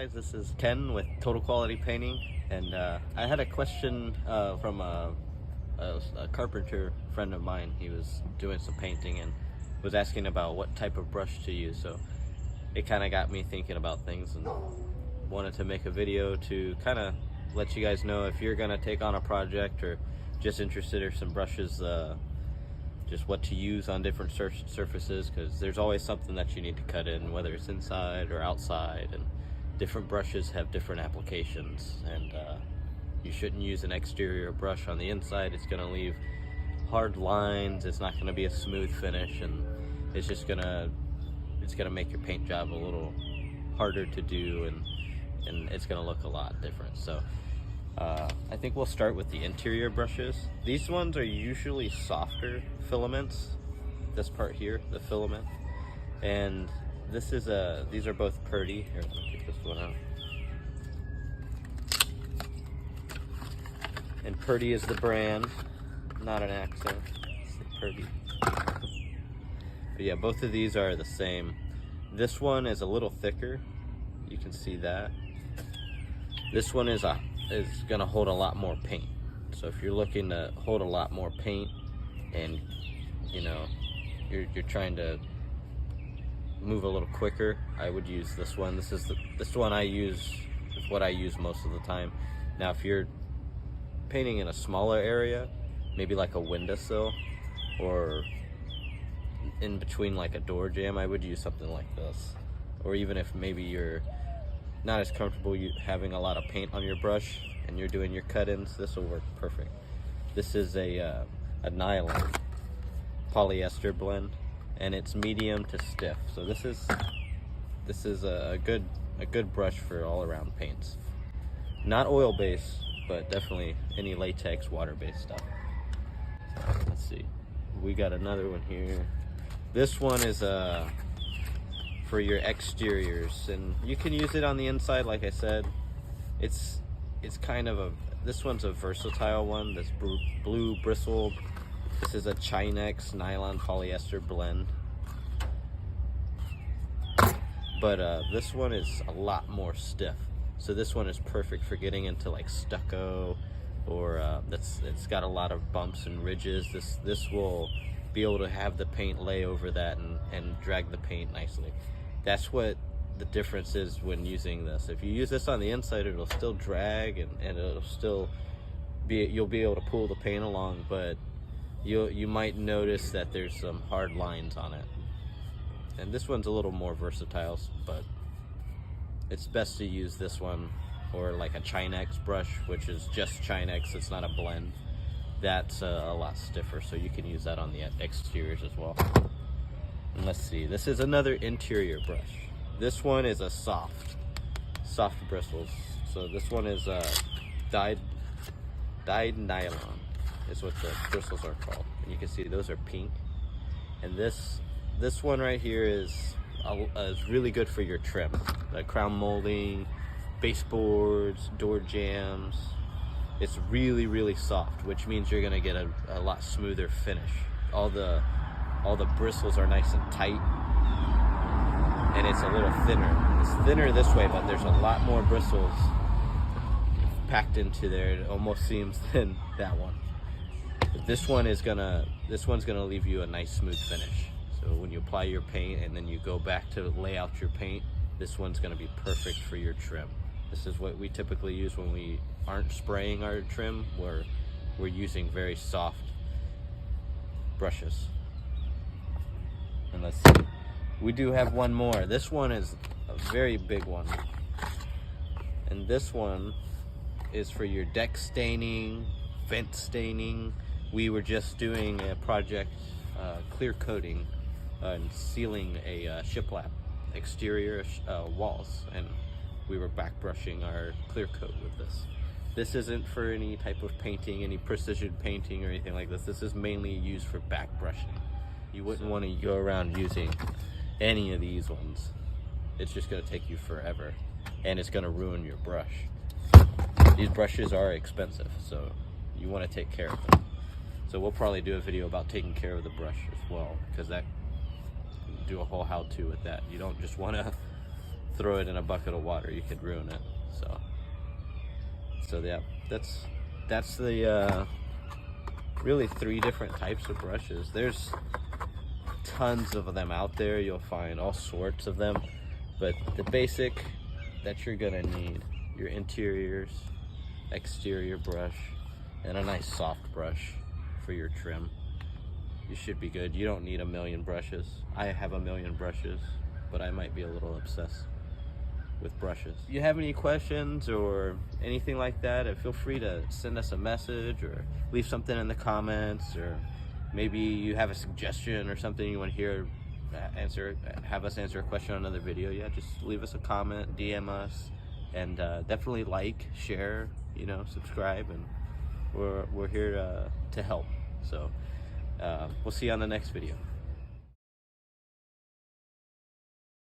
guys, this is Ken with Total Quality Painting, and I had a question from a carpenter friend of mine. He was doing some painting and was asking about what type of brush to use, so it kind of got me thinking about things and wanted to make a video to kind of let you guys know if you're gonna take on a project or just interested in some brushes, just what to use on different surfaces, because there's always something that you need to cut in, whether it's inside or outside, and different brushes have different applications, and you shouldn't use an exterior brush on the inside. It's going to leave hard lines, it's not going to be a smooth finish, and it's going to make your paint job a little harder to do, and it's going to look a lot different. So I think we'll start with the interior brushes. These ones are usually softer filaments. This part here, the filament, and these are both Purdy. Here, let me take this one out. And Purdy is the brand, not an accent. It's Purdy. But yeah, both of these are the same. This one is a little thicker. You can see that. This one is gonna hold a lot more paint. So if you're looking to hold a lot more paint, and you know you're trying to move a little quicker, I would use this one. This one I use is what I use most of the time. Now, if you're painting in a smaller area, maybe like a windowsill or in between like a door jamb, I would use something like this. Or even if maybe you're not as comfortable having a lot of paint on your brush and you're doing your cut-ins, this will work perfect. This is a nylon polyester blend, and it's medium to stiff. So this is a good brush for all around paints. Not oil based, but definitely any latex, water based stuff. Let's see, we got another one here. This one is for your exteriors, and you can use it on the inside. Like I said, it's kind of this one's a versatile one. This blue bristle. This is a Chinex nylon polyester blend. But this one is a lot more stiff. So this one is perfect for getting into like stucco, or it's got a lot of bumps and ridges. This will be able to have the paint lay over that and drag the paint nicely. That's what the difference is when using this. If you use this on the inside, it'll still drag and it'll still you'll be able to pull the paint along, but you might notice that there's some hard lines on it. And this one's a little more versatile, but it's best to use this one or like a Chinex brush, which is just Chinex, it's not a blend. That's a lot stiffer, so you can use that on the exteriors as well. And let's see, this is another interior brush. This one is a soft bristles. So this one is dyed nylon is what the bristles are called, and you can see those are pink. And this one right here is really good for your trim, like crown molding, baseboards, door jambs. It's really soft, which means you're gonna get a lot smoother finish. All the bristles are nice and tight, and it's a little thinner. It's thinner this way, but there's a lot more bristles packed into there. It almost seems than that one. But this one's gonna leave you a nice smooth finish. So when you apply your paint and then you go back to lay out your paint, this one's gonna be perfect for your trim. This is what we typically use when we aren't spraying our trim, where we're using very soft brushes. And let's see, we do have one more. This one is a very big one, and this one is for your deck staining, vent staining. We were just doing a project clear coating and sealing a shiplap exterior walls, and we were back brushing our clear coat with this. This isn't for any type of painting, any precision painting or anything like this. This is mainly used for back brushing. You wouldn't want to go around using any of these ones. It's just going to take you forever, and it's going to ruin your brush. These brushes are expensive, so you want to take care of them. So we'll probably do a video about taking care of the brush as well, because that do a whole how-to with that. You don't just want to throw it in a bucket of water, you could ruin it. So yeah, that's the really 3 different types of brushes. There's tons of them out there. You'll find all sorts of them, but the basic that you're gonna need: your interiors, exterior brush, and a nice soft brush for your trim. You should be good. You don't need a million brushes. I have a million brushes, but I might be a little obsessed with brushes. If you have any questions or anything like that, feel free to send us a message or leave something in the comments, or maybe you have a suggestion or something you want to hear have us answer a question on another video. Yeah, just leave us a comment, DM us, and definitely like, share, subscribe, and we're here to help. So we'll see you on the next video.